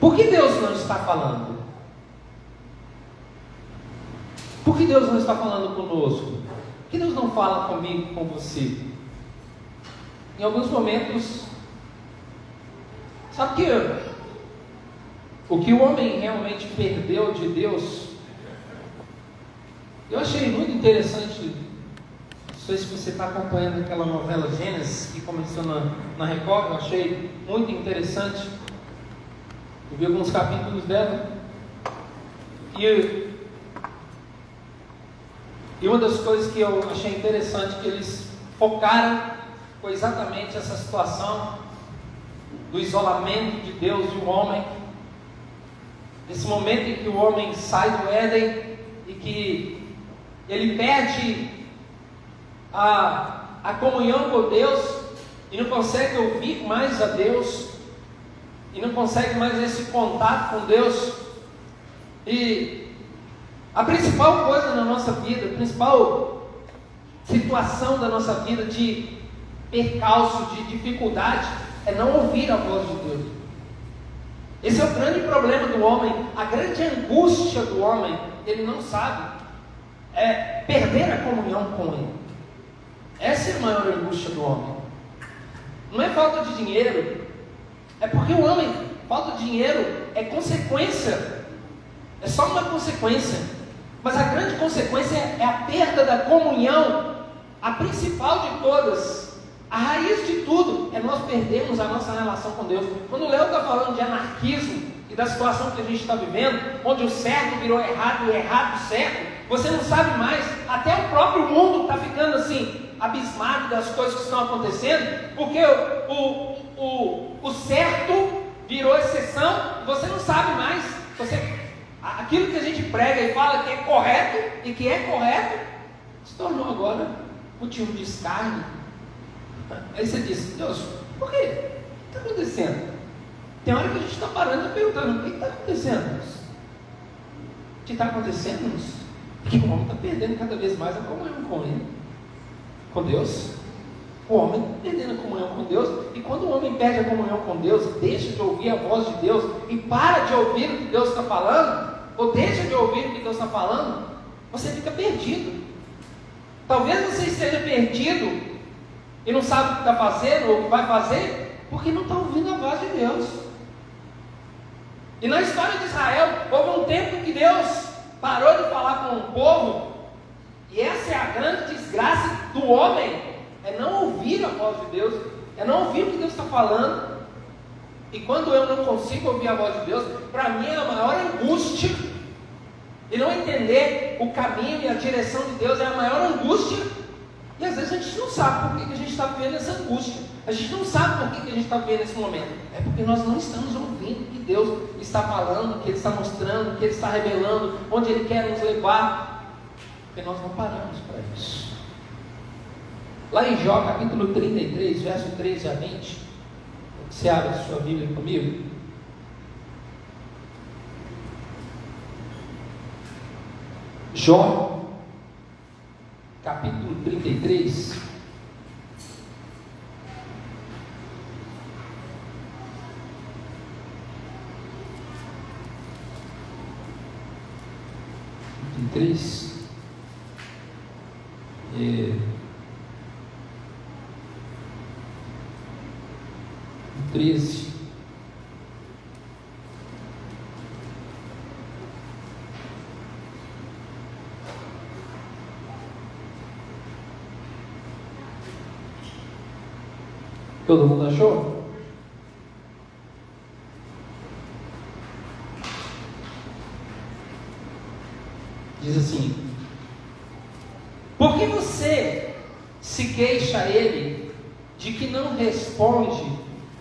Por que Deus não está falando? Por que Deus não está falando conosco? Por que Deus não fala comigo, com você? Em alguns momentos, sabe que o que o homem realmente perdeu de Deus, eu achei muito interessante. Não sei se você está acompanhando aquela novela Gênesis, que começou na Record, eu achei muito interessante. Eu vi alguns capítulos dela. E uma das coisas que eu achei interessante que eles focaram foi exatamente essa situação do isolamento de Deus e o homem. Esse momento em que o homem sai do Éden e que ele perde a comunhão com Deus e não consegue ouvir mais a Deus e não consegue mais esse contato com Deus. E a principal coisa na nossa vida, a principal situação da nossa vida de percalço, de dificuldade, é não ouvir a voz de Deus. Esse é o grande problema do homem, a grande angústia do homem. Ele não sabe, é perder a comunhão com Ele. Essa é a maior angústia do homem. Não é falta de dinheiro, é porque o homem, falta de dinheiro é consequência, é só uma consequência, mas a grande consequência é a perda da comunhão, a principal de todas. A raiz de tudo é nós perdermos a nossa relação com Deus. Quando o Léo está falando de anarquismo e da situação que a gente está vivendo, onde o certo virou errado e o errado certo, você não sabe mais, até o próprio mundo está ficando assim, abismado das coisas que estão acontecendo, porque o certo virou exceção, você não sabe mais, aquilo que a gente prega e fala que é correto e que é correto, se tornou agora motivo de escárnio. Aí você diz: Deus, por quê? O que está acontecendo? Tem hora que a gente está parando e perguntando: o que está acontecendo? O que está acontecendo? Porque o homem está perdendo cada vez mais a comunhão com Ele, com Deus. O homem está perdendo a comunhão com Deus. E quando o homem perde a comunhão com Deus, deixa de ouvir a voz de Deus e para de ouvir o que Deus está falando, ou deixa de ouvir o que Deus está falando, você fica perdido. Talvez você esteja perdido e não sabe o que está fazendo ou o que vai fazer, porque não está ouvindo a voz de Deus. E na história de Israel, houve um tempo que Deus parou de falar com o povo, e essa é a grande desgraça do homem, é não ouvir a voz de Deus, é não ouvir o que Deus está falando. E quando eu não consigo ouvir a voz de Deus, para mim é a maior angústia, e não entender o caminho e a direção de Deus é a maior angústia. E às vezes a gente não sabe por que a gente está vivendo essa angústia. A gente não sabe por que a gente está vivendo esse momento. É porque nós não estamos ouvindo o que Deus está falando, o que Ele está mostrando, o que Ele está revelando, onde Ele quer nos levar. Porque nós não paramos para isso. Lá em Jó, capítulo 33, verso 13 a 20. Você abre a sua Bíblia comigo? Jó, capítulo 33, e 13. Todo mundo achou? Diz assim: por que você se queixa a Ele de que não responde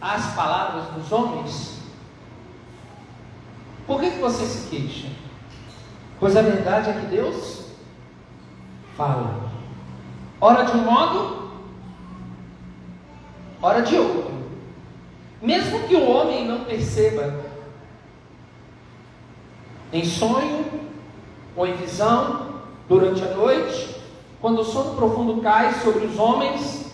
às palavras dos homens? Por que você se queixa? Pois a verdade é que Deus fala, ora de um modo, ora de outro, mesmo que o homem não perceba, em sonho ou em visão, durante a noite, quando o sono profundo cai sobre os homens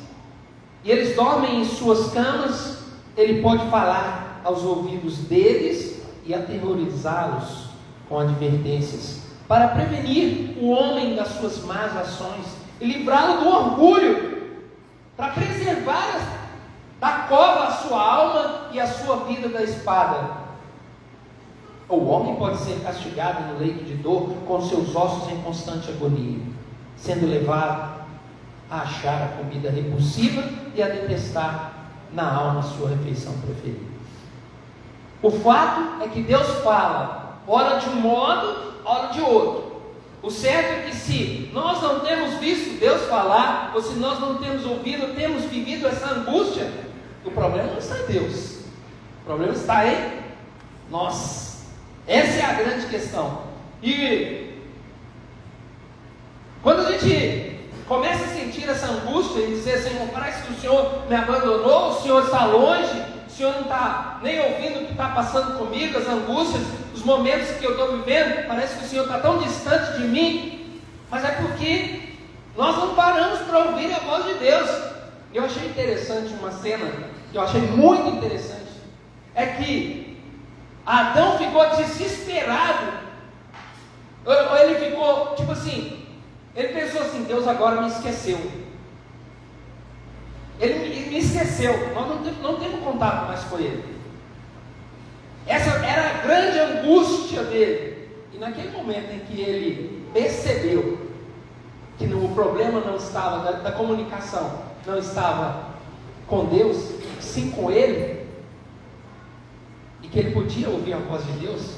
e eles dormem em suas camas, Ele pode falar aos ouvidos deles e aterrorizá-los com advertências, para prevenir o homem das suas más ações e livrá-lo do orgulho, para preservar da cova a sua alma e a sua vida da espada. O homem pode ser castigado no leito de dor, com seus ossos em constante agonia, sendo levado a achar a comida repulsiva e a detestar na alma sua refeição preferida. O fato é que Deus fala, ora de um modo, ora de outro. O certo é que se nós não temos visto Deus falar, ou se nós não temos ouvido, temos vivido essa angústia, o problema não está em Deus, o problema está em nós. Essa é a grande questão. E quando a gente começa a sentir essa angústia e dizer, Senhor, parece que o Senhor me abandonou, o Senhor está longe, o Senhor não está nem ouvindo o que está passando comigo, as angústias, os momentos que eu estou vivendo, parece que o Senhor está tão distante de mim, mas é porque nós não paramos para ouvir a voz de Deus. Eu achei interessante uma cena, que eu achei muito interessante, é que Adão ficou desesperado, ele ficou tipo assim, ele pensou assim, Deus agora me esqueceu, ele me esqueceu, nós não temos contato mais com ele. Essa era a grande angústia dele. E naquele momento em que ele percebeu que o problema não estava da comunicação, não estava com Deus, sim com ele, e que ele podia ouvir a voz de Deus,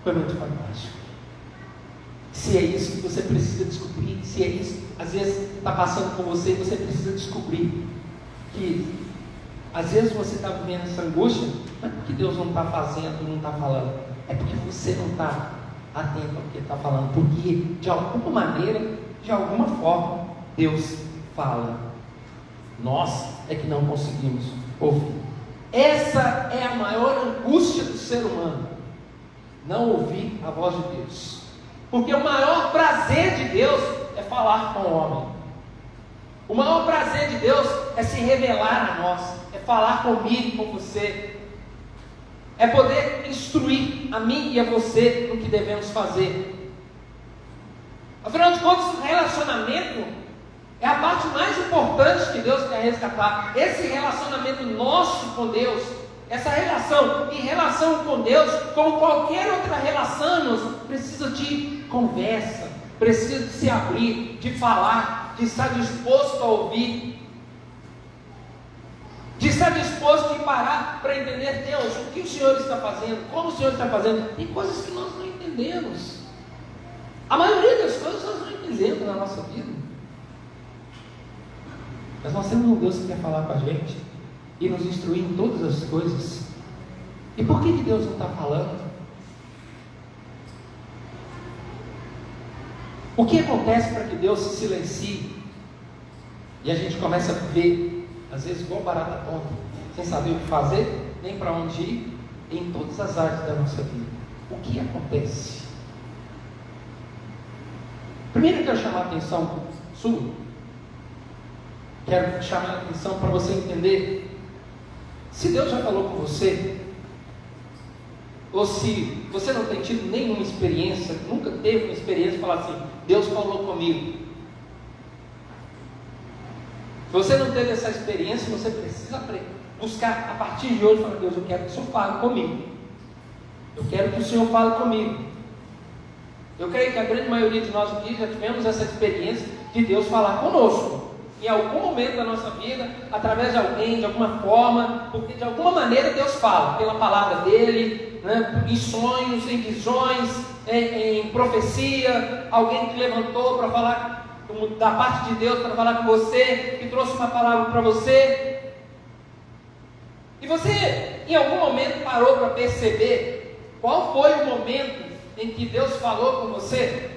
foi muito fantástico. Se é isso que você precisa descobrir, se é isso, às vezes está passando com você e você precisa descobrir que às vezes você está vivendo essa angústia, não é porque Deus não está fazendo, não está falando, é porque você não está atento ao que Ele está falando, porque de alguma maneira, de alguma forma, Deus fala. Nós é que não conseguimos ouvir. Essa é a maior angústia do ser humano, não ouvir a voz de Deus, porque o maior prazer de Deus é falar com o homem. O maior prazer de Deus é se revelar a nós, é falar comigo, com você, é poder instruir a mim e a você no que devemos fazer. Afinal de contas, o relacionamento é a parte mais importante que Deus quer resgatar. Esse relacionamento nosso com Deus, essa relação, em relação com Deus, como qualquer outra relação, precisa de conversa, precisa de se abrir, de falar, de estar disposto a ouvir, de estar disposto a parar para entender, Deus, o que o Senhor está fazendo, como o Senhor está fazendo. Tem coisas que nós não entendemos, a maioria das coisas nós não entendemos na nossa vida, mas nós temos um Deus que quer falar com a gente e nos instruir em todas as coisas. E por que Deus não está falando? O que acontece para que Deus se silencie e a gente começa a viver, às vezes, igual barata tonta, sem saber o que fazer, nem para onde ir, em todas as áreas da nossa vida? O que acontece? Primeiro eu quero chamar a atenção sua, quero chamar a atenção para você entender, se Deus já falou com você, ou se você não tem tido nenhuma experiência, nunca teve uma experiência de falar assim, Deus falou comigo. Se você não teve essa experiência, você precisa buscar a partir de hoje, falar, Deus, eu quero que o Senhor fale comigo, eu quero que o Senhor fale comigo. Eu creio que a grande maioria de nós aqui já tivemos essa experiência de Deus falar conosco, em algum momento da nossa vida, através de alguém, de alguma forma, porque de alguma maneira Deus fala, pela palavra dele, né, em sonhos, em visões, em profecia, alguém que levantou para falar da parte de Deus, para falar com você, que trouxe uma palavra para você, e você em algum momento parou para perceber qual foi o momento em que Deus falou com você?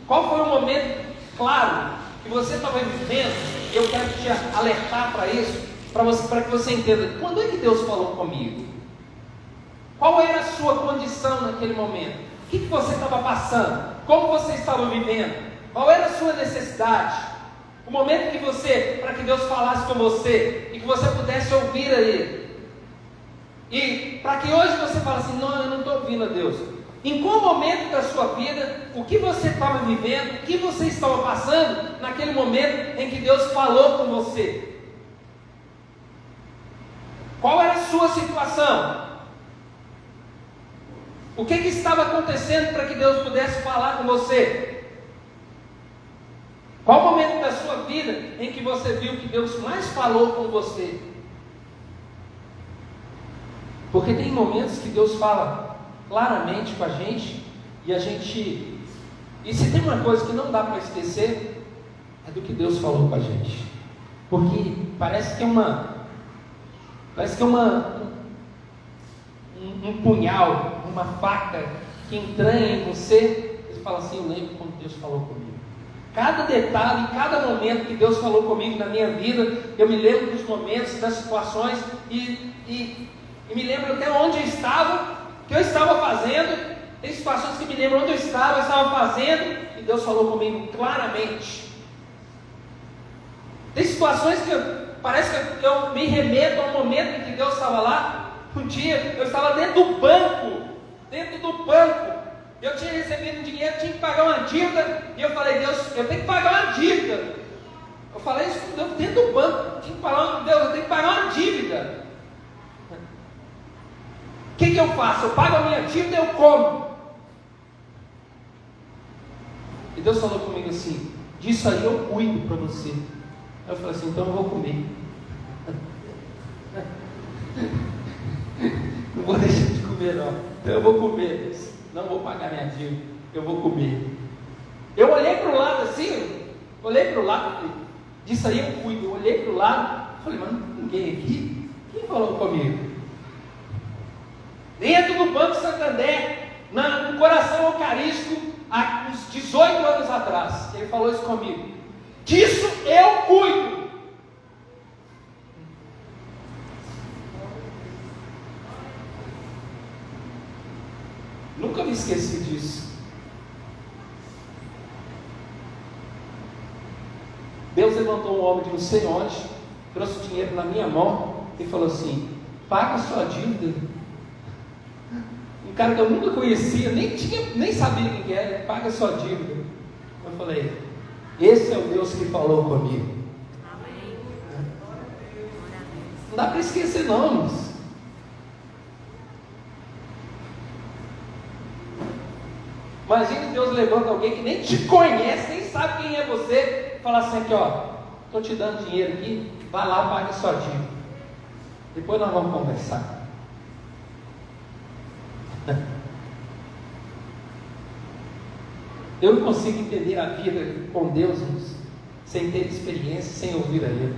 Qual foi o momento claro que você estava vivendo? Eu quero te alertar para isso, para que você entenda, quando é que Deus falou comigo? Qual era a sua condição naquele momento? O que você estava passando? Como você estava vivendo? Qual era a sua necessidade? O momento que para que Deus falasse com você, e que você pudesse ouvir a Ele. E para que hoje você fale assim, não, eu não estou ouvindo a Deus. Em qual momento da sua vida, o que você estava vivendo, o que você estava passando naquele momento em que Deus falou com você? Qual era a sua situação? O que estava acontecendo para que Deus pudesse falar com você? Qual o momento da sua vida em que você viu que Deus mais falou com você? Porque tem momentos que Deus fala claramente com a gente, e se tem uma coisa que não dá para esquecer, é do que Deus falou com a gente. Porque parece que é um punhal, uma faca que entranha em você. Você fala assim, eu lembro quando Deus falou comigo. Cada detalhe, cada momento que Deus falou comigo na minha vida, eu me lembro dos momentos, das situações, e me lembro até onde eu estava, o que eu estava fazendo. Tem situações que me lembram onde eu estava fazendo, e Deus falou comigo claramente. Tem situações que parece que eu me remeto ao momento em que Deus estava lá. Um dia eu estava dentro do banco, eu tinha recebido dinheiro, tinha que pagar uma dívida, e eu falei, Deus, eu tenho que pagar uma dívida. Eu falei isso com Deus dentro do banco, tinha que falar, Deus, eu tenho que pagar uma dívida. O que eu faço? Eu pago a minha dívida e eu como. E Deus falou comigo assim, disso aí eu cuido para você. Eu falei assim, então eu vou comer. Não vou deixar de comer não. Então eu vou comer. Não vou pagar minha dívida. Eu vou comer. Eu olhei para o lado assim. Disso aí eu cuido. Eu olhei para o lado. Falei, mas ninguém aqui? Quem falou comigo? Dentro do Banco Santander, no coração eucarístico, há uns 18 anos atrás. Ele falou isso comigo. Disso eu cuido. Nunca me esqueci disso. Deus levantou um homem de não sei onde, trouxe o dinheiro na minha mão e falou assim, paga a sua dívida. Um cara que eu nunca conhecia, nem sabia quem era, paga a sua dívida. Eu falei, esse é o Deus que falou comigo. Não dá para esquecer não, irmãos. Imagina Deus levanta alguém que nem te conhece, nem sabe quem é você, e fala assim aqui, ó, estou te dando dinheiro aqui, vai lá, paga a sua dívida. Depois nós vamos conversar. Eu não consigo entender a vida com Deus, irmãos, sem ter experiência, sem ouvir a Ele.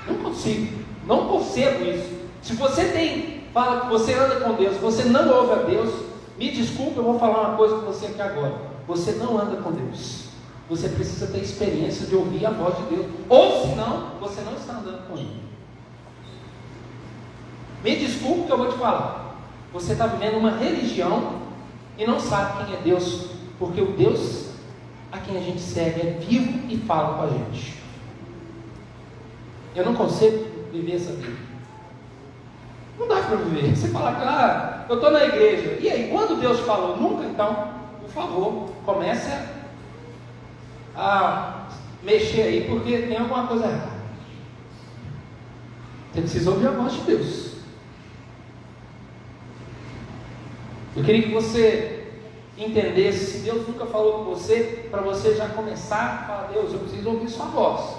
Não consigo, não concebo isso. Se você fala que você anda com Deus, você não ouve a Deus, me desculpe, eu vou falar uma coisa com você aqui agora. Você não anda com Deus. Você precisa ter experiência de ouvir a voz de Deus. Ou senão, você não está andando com Ele. Me desculpe que eu vou te falar. Você está vivendo uma religião e não sabe quem é Deus. Porque o Deus a quem a gente segue é vivo e fala com a gente. Eu não consigo viver essa vida. Não dá para viver. Você fala, eu estou na igreja. E aí, quando Deus falou? Nunca? Então, por favor, comece a mexer aí, porque tem alguma coisa errada. Você precisa ouvir a voz de Deus. Eu queria que você entendesse, se Deus nunca falou com você, para você já começar a falar, Deus, eu preciso ouvir sua voz.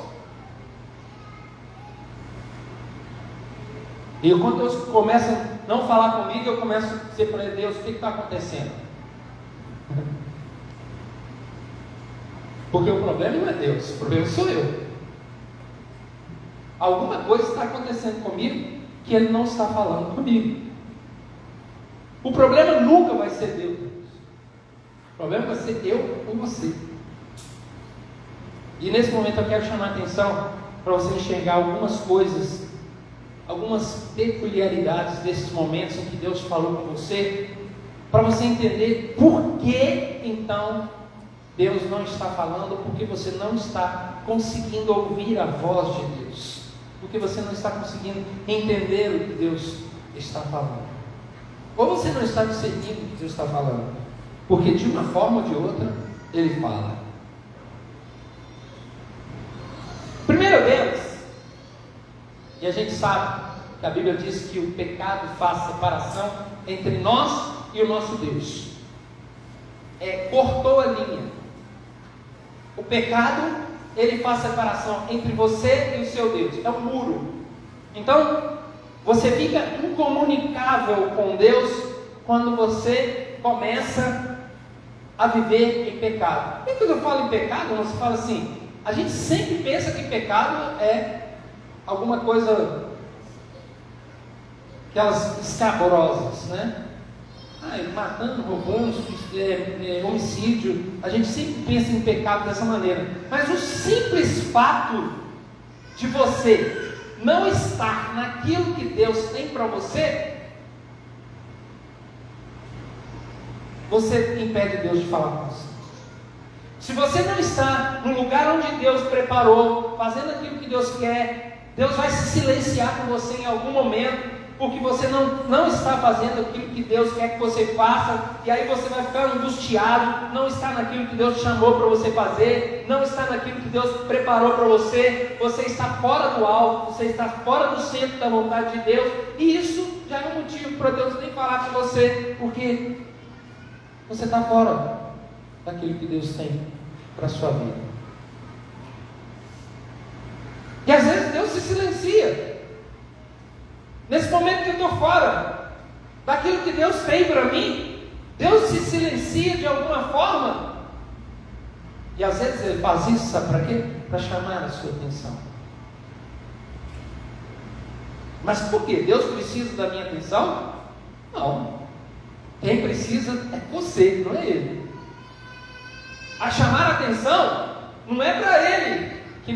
E quando Deus começa a não falar comigo, eu começo a dizer para ele, Deus, o que está acontecendo? Porque o problema não é Deus, o problema sou eu. Alguma coisa está acontecendo comigo que Ele não está falando comigo. O problema nunca vai ser Deus. O problema vai ser eu ou você. E nesse momento eu quero chamar a atenção para você enxergar algumas coisas, algumas peculiaridades desses momentos em que Deus falou com você, para você entender por que então Deus não está falando, porque você não está conseguindo ouvir a voz de Deus, porque você não está conseguindo entender o que Deus está falando. Ou você não está discernindo o que Deus está falando, porque de uma forma ou de outra, Ele fala. Primeiro deles, e a gente sabe que a Bíblia diz que o pecado faz separação entre nós e o nosso Deus. Cortou a linha. O pecado, ele faz separação entre você e o seu Deus. É um muro. Então, você fica incomunicável com Deus quando você começa a viver em pecado. E quando eu falo em pecado, você fala assim, a gente sempre pensa que pecado é alguma coisa, aquelas escabrosas, né? Matando, roubando, homicídio. A gente sempre pensa em pecado dessa maneira. Mas o simples fato de você não estar naquilo que Deus tem para você, você impede Deus de falar com você. Se você não está no lugar onde Deus preparou, fazendo aquilo que Deus quer, Deus vai se silenciar com você em algum momento, porque você não está fazendo aquilo que Deus quer que você faça, e aí você vai ficar angustiado, não está naquilo que Deus chamou para você fazer, não está naquilo que Deus preparou para você, você está fora do alvo, você está fora do centro da vontade de Deus, e isso já é um motivo para Deus nem falar com você, porque você está fora daquilo que Deus tem para a sua vida. E às vezes Deus se silencia. Nesse momento que eu estou fora daquilo que Deus tem para mim, Deus se silencia de alguma forma. E às vezes Ele faz isso, sabe para quê? Para chamar a sua atenção. Mas por quê? Deus precisa da minha atenção? Não. Quem precisa é você, não é Ele. A chamar a atenção não é para Ele que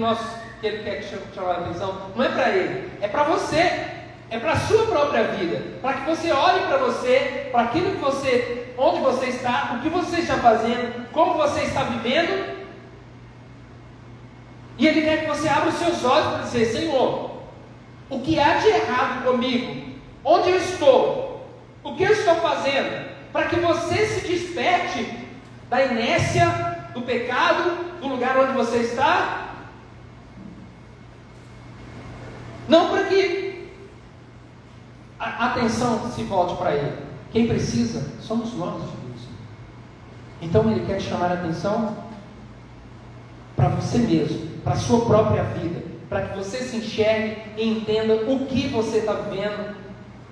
Ele quer chamar a atenção, não é para Ele, é para você. É para a sua própria vida, para que você olhe para você, para aquilo que você, onde você está, o que você está fazendo, como você está vivendo, e Ele quer que você abra os seus olhos para dizer: Senhor, o que há de errado comigo? Onde eu estou? O que eu estou fazendo? Para que você se desperte da inércia, do pecado, do lugar onde você está, não para que a atenção se volte para Ele. Quem precisa somos nós, Deus. Então Ele quer te chamar a atenção para você mesmo, para a sua própria vida, para que você se enxergue e entenda o que você está vivendo,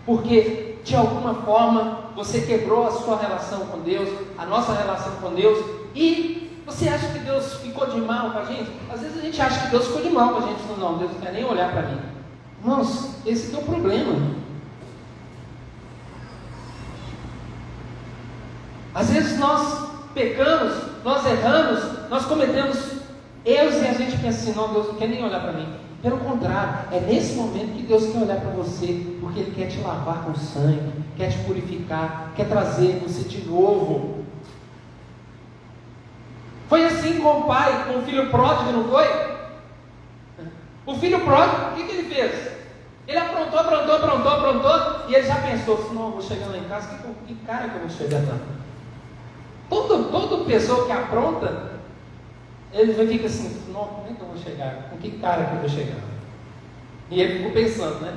porque de alguma forma você quebrou a sua relação com Deus, a nossa relação com Deus, e você acha que Deus ficou de mal com a gente? Às vezes a gente acha que Deus ficou de mal com a gente. Não, Deus não quer nem olhar para mim. Nossa, esse que é o problema. Às vezes nós pecamos, nós erramos, nós cometemos erros e a gente pensa assim: não, Deus não quer nem olhar para mim. Pelo contrário, é nesse momento que Deus quer olhar para você, porque Ele quer te lavar com sangue, quer te purificar, quer trazer você de novo. Foi assim com o pai, com o filho pródigo, não foi? O filho pródigo, o que ele fez? Ele aprontou, e ele já pensou assim: não, eu vou chegar lá em casa, que cara que eu vou chegar lá? Toda pessoa que apronta, ele fica assim: não, como é que eu vou chegar? Com que cara que eu vou chegar? E ele ficou pensando, né?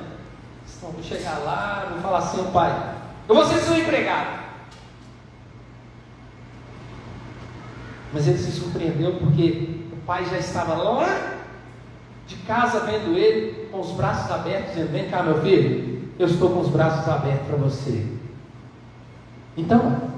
Não, vou chegar lá, vou falar assim: pai, eu vou ser seu empregado. Mas ele se surpreendeu, porque o pai já estava lá de casa vendo ele com os braços abertos, dizendo: vem cá, meu filho, eu estou com os braços abertos para você. Então,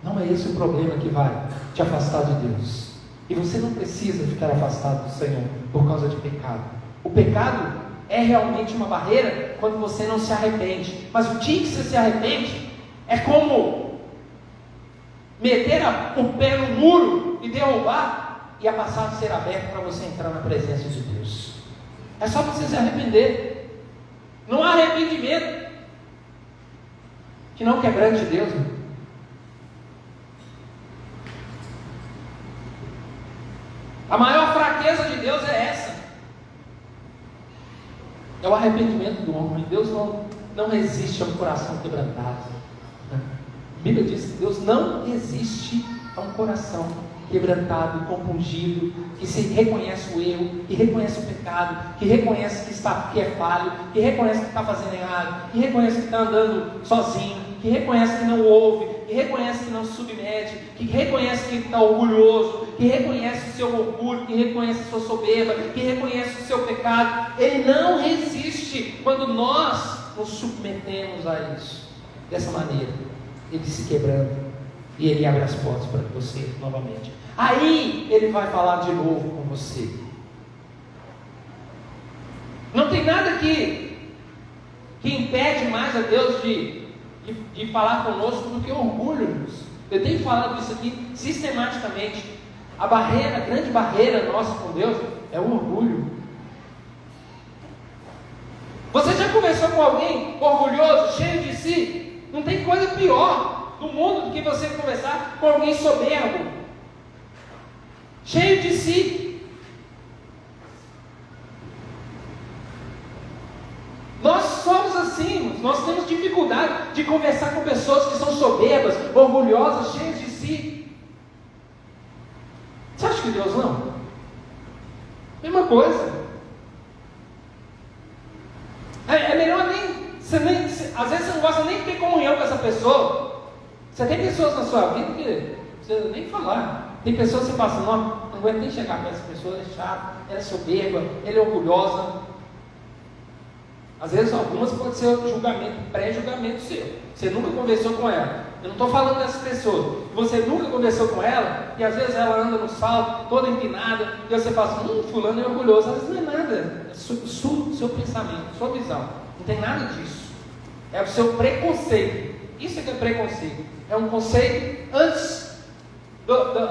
não é esse o problema que vai te afastar de Deus. E você não precisa ficar afastado do Senhor por causa de pecado. O pecado é realmente uma barreira quando você não se arrepende. Mas o dia que você se arrepende, é como meter o pé no muro e derrubar, e a passagem ser aberta para você entrar na presença de Deus. É só você se arrepender. Não há arrependimento que não quebrante Deus. A maior fraqueza de Deus é essa. É o arrependimento do homem. Deus não resiste a um coração quebrantado. A Bíblia diz que Deus não resiste a um coração quebrantado, compungido, que se reconhece o erro, que reconhece o pecado, que reconhece que é falho, que reconhece que está fazendo errado, que reconhece que está andando sozinho, que reconhece que não ouve, que reconhece que não se submete, que reconhece que está orgulhoso, que reconhece o seu orgulho, que reconhece a sua soberba, que reconhece o seu pecado. Ele não resiste quando nós nos submetemos a isso. Dessa maneira, ele se quebranta e ele abre as portas para você novamente. Aí ele vai falar de novo com você. Não tem nada que impede mais a Deus de falar conosco do que o orgulho. Eu tenho falado isso aqui sistematicamente. A grande barreira nossa com Deus é o orgulho. Você já conversou com alguém orgulhoso, cheio de si? Não tem coisa pior no mundo do que você conversar com alguém soberbo, cheio de si. Nós somos assim, nós temos dificuldade de conversar com pessoas que são soberbas, orgulhosas, cheias de si. Você acha que Deus não? Mesma coisa. É melhor às vezes você não gosta nem de ter comunhão com essa pessoa. Você tem pessoas na sua vida que você nem falar. Tem pessoas que você fala assim, não aguento nem chegar com essa pessoa, ela é chata, ela é soberba, ela é orgulhosa. Às vezes algumas pode ser julgamento, pré-julgamento seu. Você nunca conversou com ela. Eu não estou falando dessas pessoas. Você nunca conversou com ela, e às vezes ela anda no salto, toda empinada, e você fala assim, fulano é orgulhoso. Às vezes não é nada, é seu pensamento, sua visão. Não tem nada disso. É o seu preconceito. Isso é que é preconceito. É um conceito antes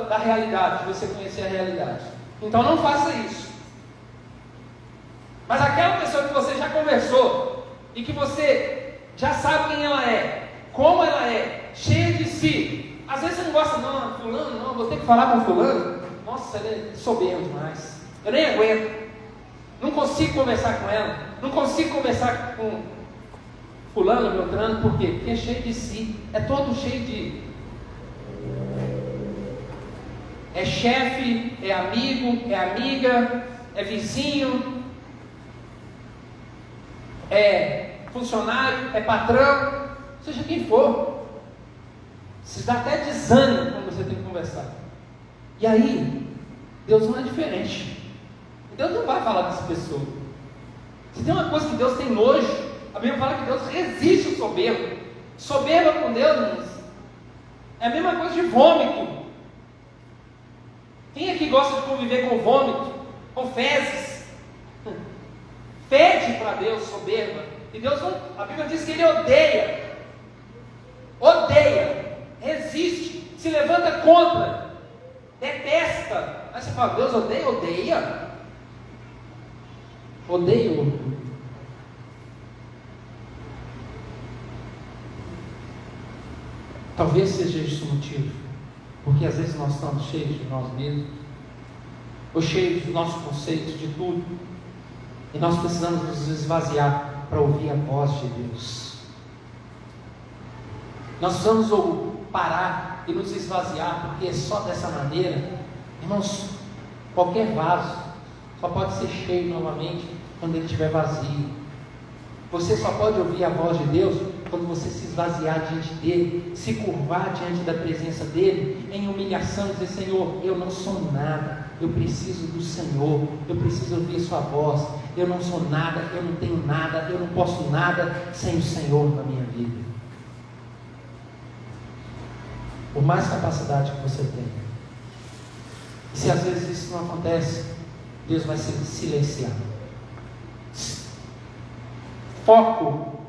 da realidade, de você conhecer a realidade. Então não faça isso. Mas aquela pessoa que você já conversou e que você já sabe quem ela é, como ela é, cheia de si. Às vezes você não gosta, não, fulano, não, vou ter que falar com fulano. Nossa, ele é soberbo demais. Eu nem aguento. Não consigo conversar com ela. Não consigo conversar com fulano, beltrano. Por quê? Porque é cheio de si. É todo cheio de... É chefe, é amigo, é amiga, é vizinho, é funcionário, é patrão, seja quem for. Você dá até desânimo quando você tem que conversar. E aí, Deus não é diferente. Deus não vai falar dessa pessoa. Se tem uma coisa que Deus tem nojo, a Bíblia fala que Deus resiste o soberbo. Soberba com Deus é a mesma coisa de vômito. Quem aqui gosta de conviver com vômito, com fezes? Pede para Deus soberba. E Deus não, a Bíblia diz que Ele odeia, resiste, se levanta contra, detesta. Aí você fala, Deus odeia? Odeia o orgulho. Talvez seja esse o motivo, porque às vezes nós estamos cheios de nós mesmos, ou cheios dos nossos conceitos de tudo, e nós precisamos nos esvaziar para ouvir a voz de Deus. Nós precisamos parar e nos esvaziar, porque é só dessa maneira, irmãos, qualquer vaso só pode ser cheio novamente quando ele estiver vazio. Você só pode ouvir a voz de Deus quando você se esvaziar diante dele, se curvar diante da presença dele, em humilhação, dizer, Senhor, eu não sou nada, eu preciso do Senhor, eu preciso ouvir sua voz, eu não sou nada, eu não tenho nada, eu não posso nada sem o Senhor na minha vida. Por mais capacidade que você tenha, e se às vezes isso não acontece, Deus vai se silenciar. Foco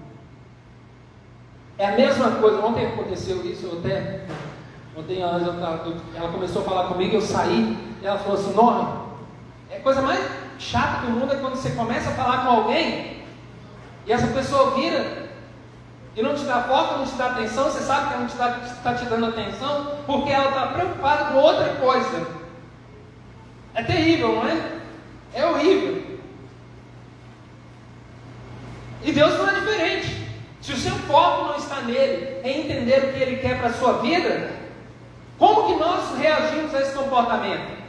é a mesma coisa. Ontem aconteceu isso. Ontem ela começou a falar comigo, eu saí e ela falou assim, Norma, é a coisa mais chata do mundo é quando você começa a falar com alguém e essa pessoa vira e não te dá foco, não te dá atenção. Você sabe que ela não está te dando atenção porque ela está preocupada com outra coisa. É terrível, não é? É horrível. E Deus não é diferente. foco não está nele, em entender o que ele quer para a sua vida, como que nós reagimos a esse comportamento?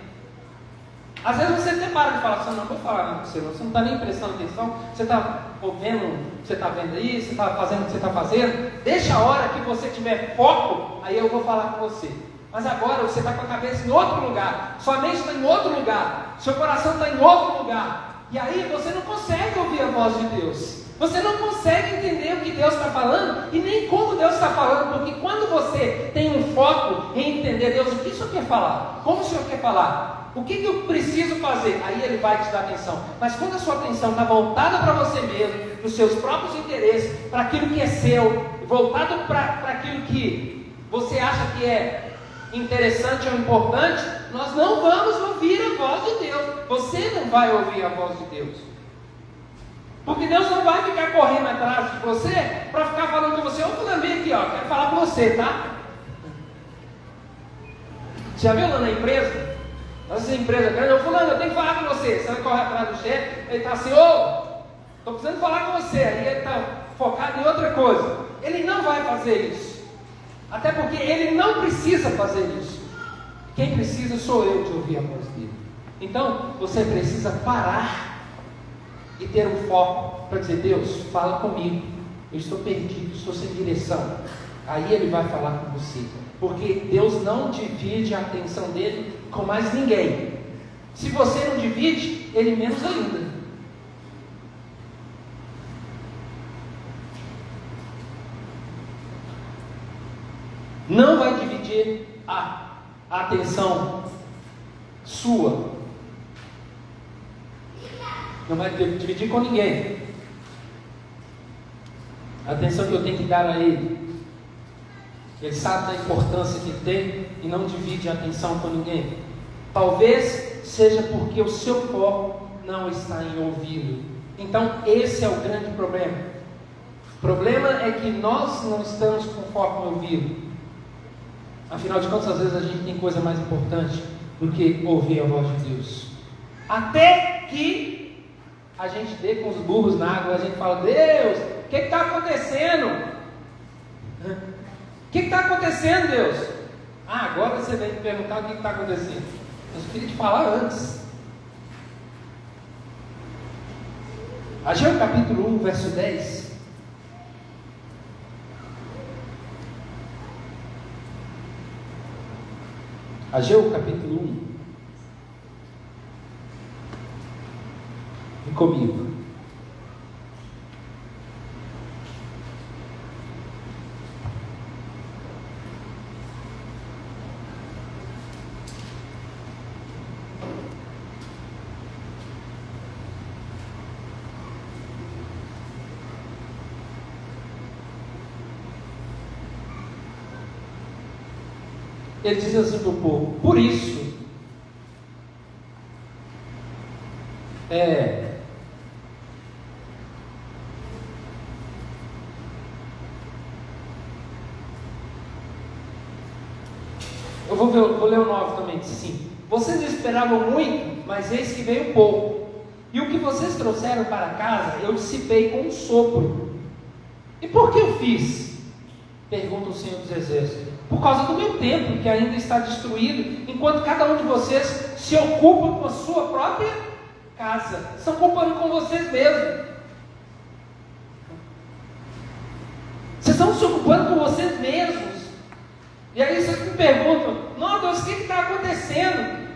Às vezes você até para de falar assim, não vou falar nada com você não está nem prestando atenção, você está ouvindo o que você está vendo aí, você está fazendo o que você está fazendo, deixa a hora que você tiver foco, aí eu vou falar com você. Mas agora você está com a cabeça em outro lugar, sua mente está em outro lugar, seu coração está em outro lugar, e aí você não consegue ouvir a voz de Deus. Você não consegue entender o que Deus está falando e nem como Deus está falando, porque quando você tem um foco em entender Deus, o que o Senhor quer falar? Como o Senhor quer falar? O que eu preciso fazer? Aí Ele vai te dar atenção. Mas quando a sua atenção está voltada para você mesmo, para os seus próprios interesses, para aquilo que é seu, voltado para aquilo que você acha que é interessante ou importante, nós não vamos ouvir a voz de Deus. Você não vai ouvir a voz de Deus. Porque Deus não vai ficar correndo atrás de você para ficar falando com você. Ô fulano, vem aqui, ó, quero falar com você, tá? Já viu lá na empresa? Nossa empresa grande, ô fulano, eu tenho que falar com você. Você vai correr atrás do chefe, ele está assim, ô, estou precisando falar com você. Aí ele está focado em outra coisa. Ele não vai fazer isso. Até porque ele não precisa fazer isso. Quem precisa sou eu de ouvir a voz dele. Então, você precisa parar e ter um foco para dizer, Deus, fala comigo, eu estou perdido, estou sem direção. Aí Ele vai falar com você, porque Deus não divide a atenção dele com mais ninguém. Se você não divide, Ele menos ainda. Não vai dividir a atenção sua. Não vai dividir com ninguém. A atenção que eu tenho que dar a Ele. Ele sabe da importância que tem e não divide a atenção com ninguém. Talvez seja porque o seu foco não está em ouvi-lo. Então esse é o grande problema. O problema é que nós não estamos com foco em ouvi-lo. Afinal de contas, às vezes a gente tem coisa mais importante do que ouvir a voz de Deus. Até que a gente dê com os burros na água, a gente fala, Deus, o que está acontecendo? O que está acontecendo, Deus? Ah, agora você vem me perguntar o que está acontecendo. Eu queria te falar antes. Ageu capítulo 1, verso 10. Ageu capítulo 1. Vem comigo. Ele diz assim para o povo, por isso, eu vou ler o 9 também, diz assim, vocês esperavam muito, mas eis que veio pouco, e o que vocês trouxeram para casa, eu dissipei com um sopro. E por que eu fiz? Pergunta o Senhor dos Exércitos. Por causa do meu templo, que ainda está destruído, enquanto cada um de vocês se ocupa com a sua própria casa. Estão ocupando com vocês mesmos. Vocês estão se ocupando com vocês mesmos. E aí vocês me perguntam, não, Deus, o que está acontecendo?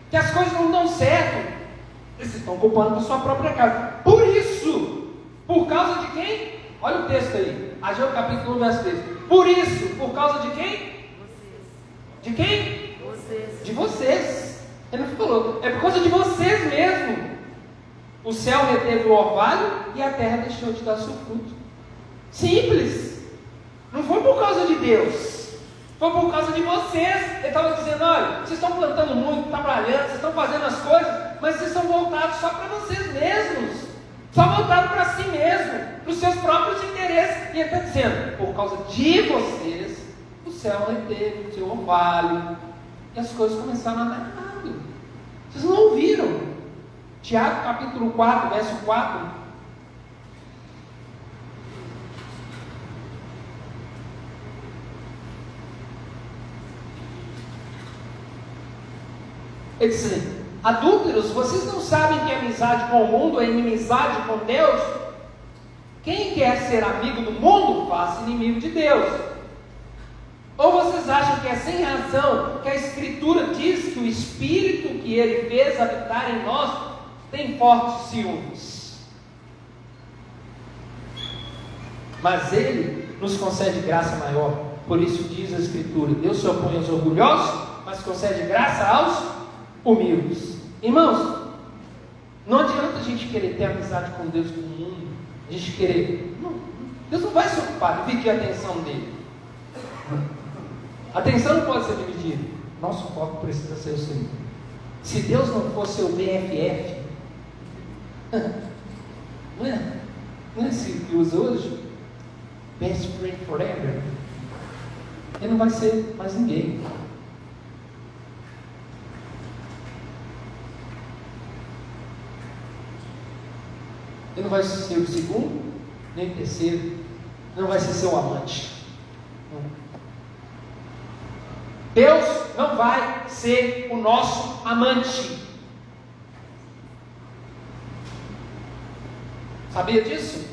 Que as coisas não dão certo. Vocês estão ocupando com a sua própria casa. Por isso, por causa de quem? Olha o texto aí, Ageu capítulo 1, verso 3. Por isso, por causa de quem? Vocês. De quem? Vocês. De vocês. Ele não falou, é por causa de vocês mesmo. O céu reteve o orvalho e a terra deixou de dar seu fruto. Simples. Não foi por causa de Deus, foi por causa de vocês. Ele estava dizendo, olha, vocês estão plantando muito, trabalhando, vocês estão fazendo as coisas, mas vocês estão voltados só para vocês mesmos. Só voltado para si mesmo, para os seus próprios interesses. E ele está dizendo, por causa de vocês, o céu reteve o seu orvalho, e as coisas começaram a dar errado. Vocês não ouviram? Tiago capítulo 4, verso 4. Ele diz assim: adúlteros, vocês não sabem que amizade com o mundo é inimizade com Deus? Quem quer ser amigo do mundo, faça inimigo de Deus. Ou vocês acham que é sem razão que a Escritura diz que o Espírito que Ele fez habitar em nós tem fortes ciúmes? Mas Ele nos concede graça maior. Por isso diz a Escritura: Deus se opõe aos orgulhosos, mas concede graça aos humildes. Irmãos, não adianta a gente querer ter amizade com Deus, com o mundo. A gente querer, não, Deus não vai se ocupar de dividir a atenção dele. A atenção não pode ser dividida. Nosso foco precisa ser o Senhor. Se Deus não for seu BFF, não é assim que usa hoje? Best friend forever. Ele não vai ser mais ninguém. Ele não vai ser o segundo, nem o terceiro. Ele não vai ser seu amante. Deus não vai ser o nosso amante. Sabia disso?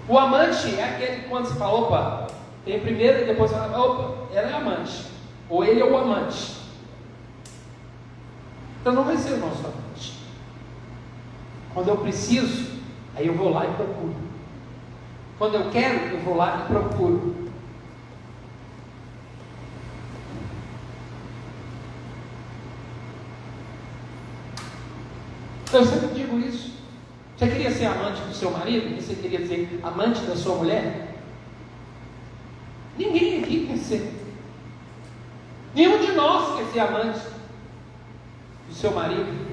O amante é aquele que quando você fala, opa, tem primeiro e depois você fala, opa, ela é amante. Ou ele é o amante. Então não vai ser o nosso amante. Quando eu preciso, aí eu vou lá e procuro. Quando eu quero, eu vou lá e procuro. Eu sempre digo isso. Você queria ser amante do seu marido? Você queria ser amante da sua mulher? Ninguém aqui quer ser. Nenhum de nós quer ser amante do seu marido.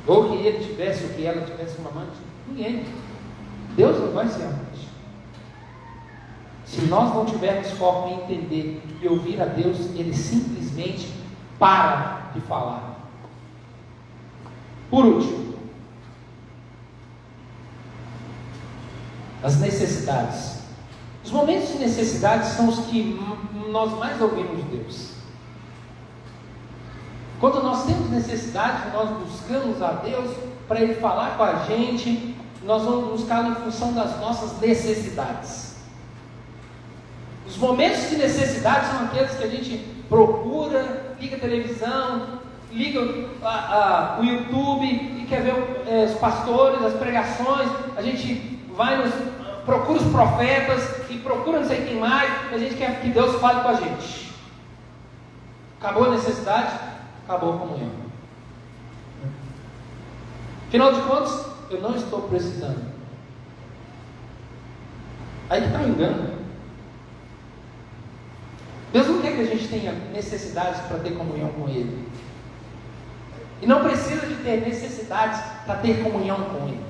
Ou que ele tivesse, ou que ela tivesse uma amante. Ninguém. Deus não vai ser amante. Se nós não tivermos foco em entender e ouvir a Deus, Ele simplesmente para de falar. Por último, as necessidades. Os momentos de necessidade são os que nós mais ouvimos de Deus. Quando nós temos necessidade, nós buscamos a Deus para Ele falar com a gente. Nós vamos buscar em função das nossas necessidades. Os momentos de necessidade são aqueles que a gente procura, liga a televisão, liga o YouTube e quer ver os pastores, as pregações. A gente vai procura os profetas e procura não sei quem mais. A gente quer que Deus fale com a gente. Acabou a necessidade, acabou a comunhão. Afinal de contas, eu não estou precisando. Aí que está o engano. Deus não quer que a gente tenha necessidades para ter comunhão com Ele. E não precisa de ter necessidades para ter comunhão com Ele.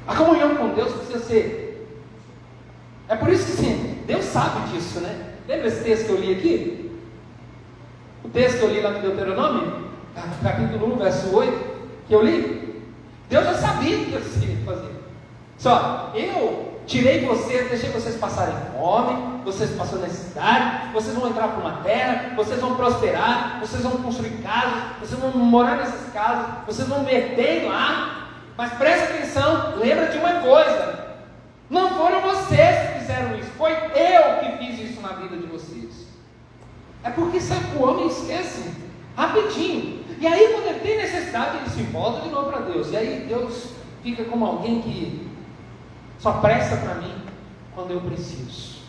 A comunhão com Deus precisa ser. É por isso que sim, Deus sabe disso, né? Lembra esse texto que eu li aqui? O texto que eu li lá no Deuteronômio, capítulo 1, verso 8, que eu li. Deus já sabia o que eu ia fazer. Só, eu tirei vocês, deixei vocês passarem fome, vocês passaram necessidade, vocês vão entrar para uma terra, vocês vão prosperar, vocês vão construir casas, vocês vão morar nessas casas, vocês vão meter lá. Mas presta atenção, lembra de uma coisa: não foram vocês que fizeram isso, foi eu que fiz isso na vida de vocês. É porque sabe, o homem esquece rapidinho. E aí quando ele tem necessidade, ele se volta de novo para Deus. E aí Deus fica como alguém que só presta para mim quando eu preciso.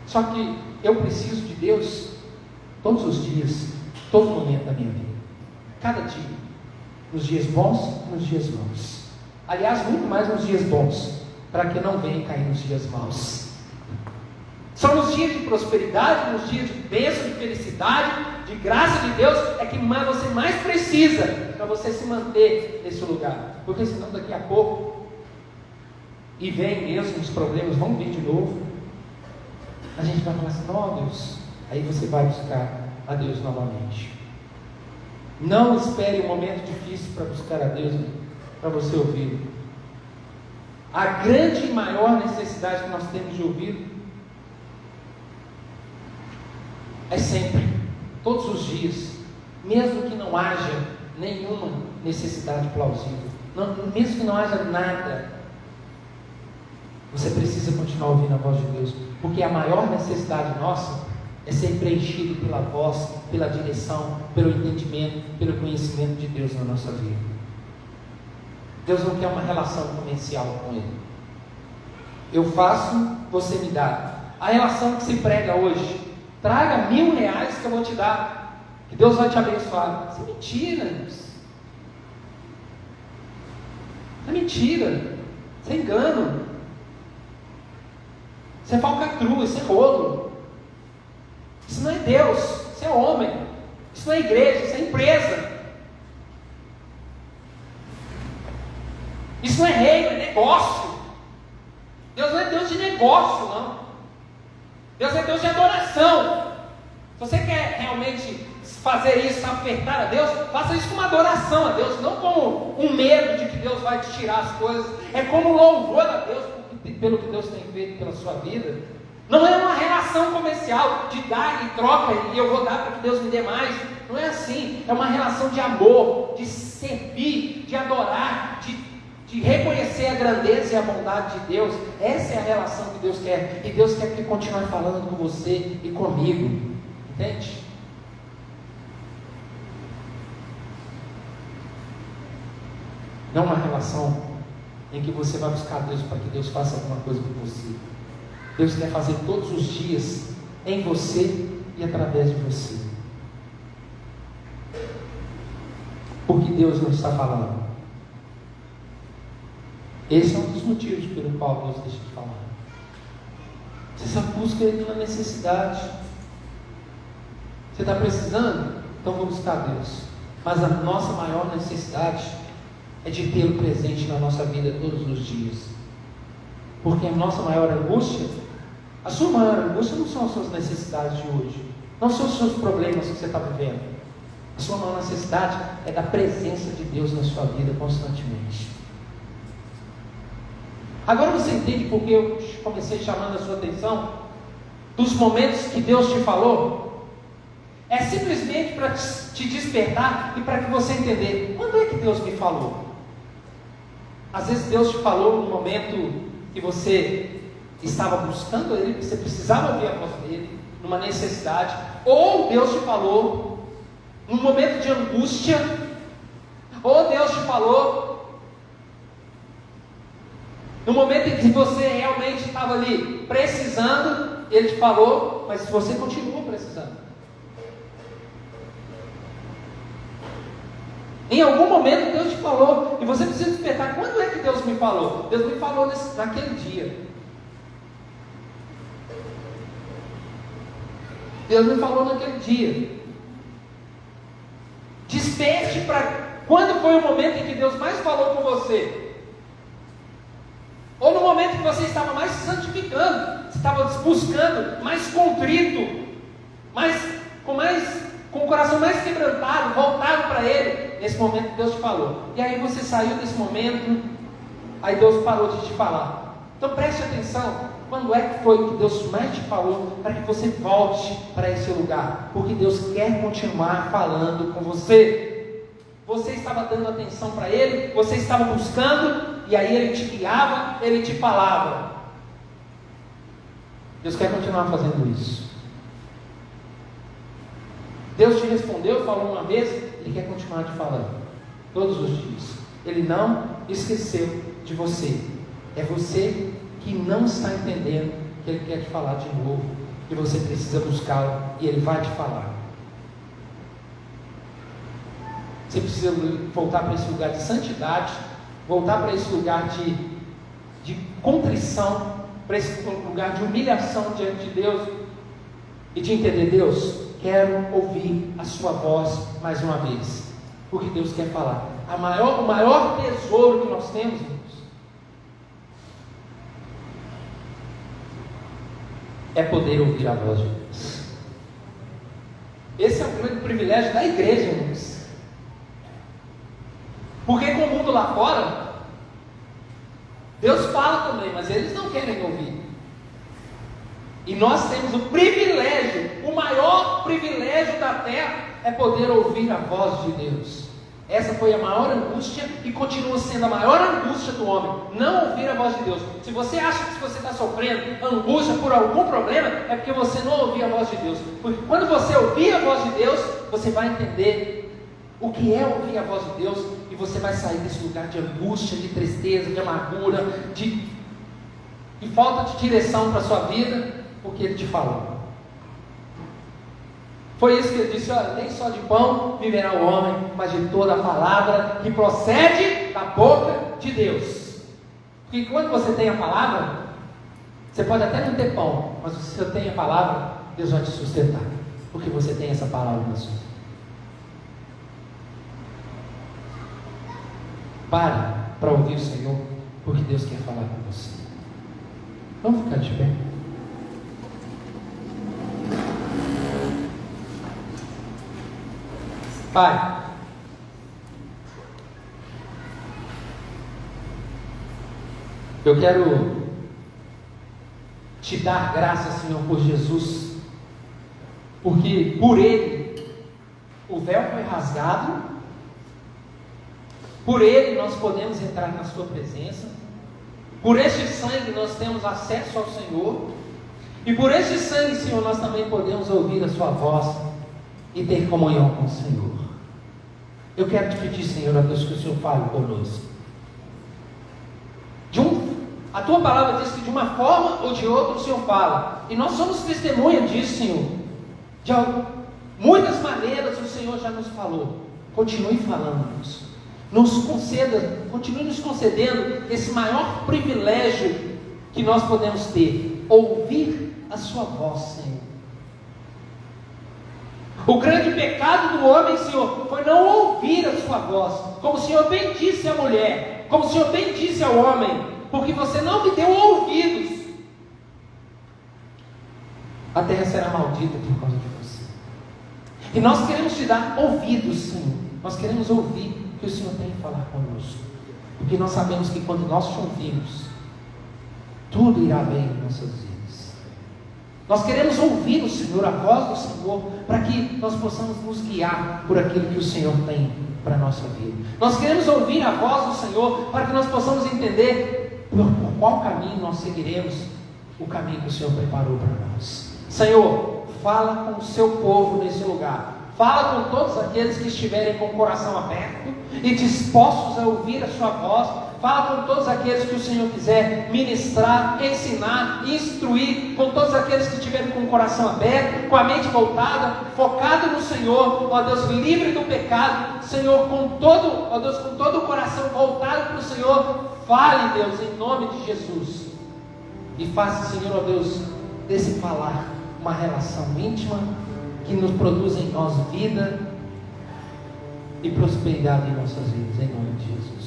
Só que eu preciso de Deus todos os dias, todo momento da minha vida, cada dia, nos dias bons e nos dias maus. Aliás, muito mais nos dias bons, para que não venha cair nos dias maus. São nos dias de prosperidade, nos dias de bênção, de felicidade, de graça de Deus, é que você mais precisa para você se manter nesse lugar. Porque senão daqui a pouco, e vem mesmo, os problemas vão vir de novo, a gente vai falar assim, não, Deus, aí você vai buscar a Deus novamente. Não espere um momento difícil para buscar a Deus, para você ouvir. A grande e maior necessidade que nós temos de ouvir é sempre, todos os dias, mesmo que não haja nenhuma necessidade plausível, mesmo que não haja nada, você precisa continuar ouvindo a voz de Deus, porque a maior necessidade nossa é ser preenchido pela voz, pela direção, pelo entendimento, pelo conhecimento de Deus na nossa vida. Deus não quer uma relação comercial com Ele. Eu faço, você me dá. A relação que se prega hoje, traga R$1.000 que eu vou te dar, que Deus vai te abençoar. Isso é mentira, irmãos. Isso é mentira. Isso é engano. Isso é falcatrua, isso é rolo. Isso não é Deus, isso é homem. Isso não é igreja, isso é empresa. Isso não é reino, é negócio. Deus não é Deus de negócio, não. Deus é Deus de adoração. Se você quer realmente fazer isso, ofertar a Deus, faça isso com uma adoração a Deus, não com um medo de que Deus vai te tirar as coisas. É como louvor a Deus pelo que Deus tem feito pela sua vida. Não é uma relação comercial de dar e troca e eu vou dar para que Deus me dê mais. Não é assim. É uma relação de amor, de servir, de adorar, de reconhecer a grandeza e a bondade de Deus. Essa é a relação que Deus quer. E Deus quer que continue falando com você e comigo. Entende? Não uma relação em que você vai buscar Deus para que Deus faça alguma coisa com você. Deus quer fazer todos os dias em você e através de você. Porque Deus não está falando. Esse é um dos motivos pelo qual Deus deixa de falar. Você só busca Ele na necessidade. Você está precisando? Então vou buscar Deus. Mas a nossa maior necessidade é de tê-lo presente na nossa vida todos os dias. Porque a nossa maior angústia, a sua maior angústia não são as suas necessidades de hoje, não são os seus problemas que você está vivendo. A sua maior necessidade é da presença de Deus na sua vida constantemente. Agora você entende porque eu comecei chamando a sua atenção dos momentos que Deus te falou? É simplesmente para te despertar e para que você entender quando é que Deus me falou. Às vezes Deus te falou no momento que você estava buscando Ele, que você precisava ouvir a voz dEle, numa necessidade, ou Deus te falou num momento de angústia, ou Deus te falou no momento em que você realmente estava ali precisando, Ele te falou, mas você continuou precisando. Em algum momento Deus te falou, e você precisa despertar. Quando é que Deus me falou? Deus me falou naquele dia. Deus me falou naquele dia. Desperte para quando foi o momento em que Deus mais falou com você. Ou no momento que você estava mais se santificando, você estava buscando, mais contrito, com o coração mais quebrantado, voltado para Ele. Nesse momento Deus te falou. E aí você saiu desse momento, aí Deus parou de te falar. Então preste atenção, quando é que foi que Deus mais te falou, para que você volte para esse lugar, porque Deus quer continuar falando com você. Você estava dando atenção para Ele, você estava buscando, e aí Ele te guiava, Ele te falava. Deus quer continuar fazendo isso. Deus te respondeu, falou uma vez, Ele quer continuar te falando, todos os dias. Ele não esqueceu de você. É você que não está entendendo que Ele quer te falar de novo, que você precisa buscá-lo, e Ele vai te falar. Você precisa voltar para esse lugar de santidade, voltar para esse lugar de contrição, para esse lugar de humilhação diante de Deus, e de entender: Deus, quero ouvir a sua voz mais uma vez, porque Deus quer falar. O maior tesouro que nós temos, irmãos, é poder ouvir a voz de Deus. Esse é o grande privilégio da igreja, irmãos. Porque com o mundo lá fora, Deus fala também, mas eles não querem ouvir. E nós temos o privilégio, o maior privilégio da terra é poder ouvir a voz de Deus. Essa foi a maior angústia e continua sendo a maior angústia do homem, não ouvir a voz de Deus. Se você acha que você está sofrendo angústia por algum problema, é porque você não ouviu a voz de Deus. Porque quando você ouvir a voz de Deus, você vai entender o que é ouvir a voz de Deus, e você vai sair desse lugar de angústia, de tristeza, de amargura, de falta de direção para a sua vida, porque Ele te falou. Foi isso que Ele disse: olha, nem só de pão viverá o homem, mas de toda a palavra que procede da boca de Deus. Porque quando você tem a palavra, você pode até não ter pão, mas se você tem a palavra, Deus vai te sustentar, porque você tem essa palavra na sua vida. Pare para ouvir o Senhor, porque Deus quer falar com você. Vamos ficar de pé. Pai, eu quero te dar graças, Senhor, por Jesus, porque por Ele o véu foi rasgado, por Ele nós podemos entrar na Sua presença, por este sangue nós temos acesso ao Senhor, e por este sangue, Senhor, nós também podemos ouvir a Sua voz e ter comunhão com o Senhor. Eu quero te pedir, Senhor, a Deus, que o Senhor fale conosco. A Tua palavra diz que de uma forma ou de outra o Senhor fala, e nós somos testemunha disso, Senhor. De muitas maneiras o Senhor já nos falou. Continue falando-nos. Continue nos concedendo esse maior privilégio que nós podemos ter: ouvir a Sua voz, Senhor. O grande pecado do homem, Senhor, foi não ouvir a Sua voz, como o Senhor bem disse à mulher, como o Senhor bem disse ao homem, porque você não me deu ouvidos. A terra será maldita por causa de você. E nós queremos te dar ouvidos, Senhor. Nós queremos ouvir o que o Senhor tem a falar conosco, porque nós sabemos que quando nós te ouvimos, tudo irá bem em nossas vidas. Nós queremos ouvir o Senhor, a voz do Senhor, para que nós possamos nos guiar por aquilo que o Senhor tem para a nossa vida. Nós queremos ouvir a voz do Senhor para que nós possamos entender por qual caminho nós seguiremos, o caminho que o Senhor preparou para nós. Senhor, fala com o seu povo nesse lugar. Fala com todos aqueles que estiverem com o coração aberto e dispostos a ouvir a Sua voz. Fala com todos aqueles que o Senhor quiser ministrar, ensinar, instruir. Com todos aqueles que estiverem com o coração aberto, com a mente voltada, focado no Senhor, ó Deus, livre do pecado. Senhor, com todo o coração voltado para o Senhor. Fale, Deus, em nome de Jesus. E faça, Senhor, ó Deus, desse falar uma relação íntima que nos produz em nós vida e prosperidade em nossas vidas, em nome de Jesus.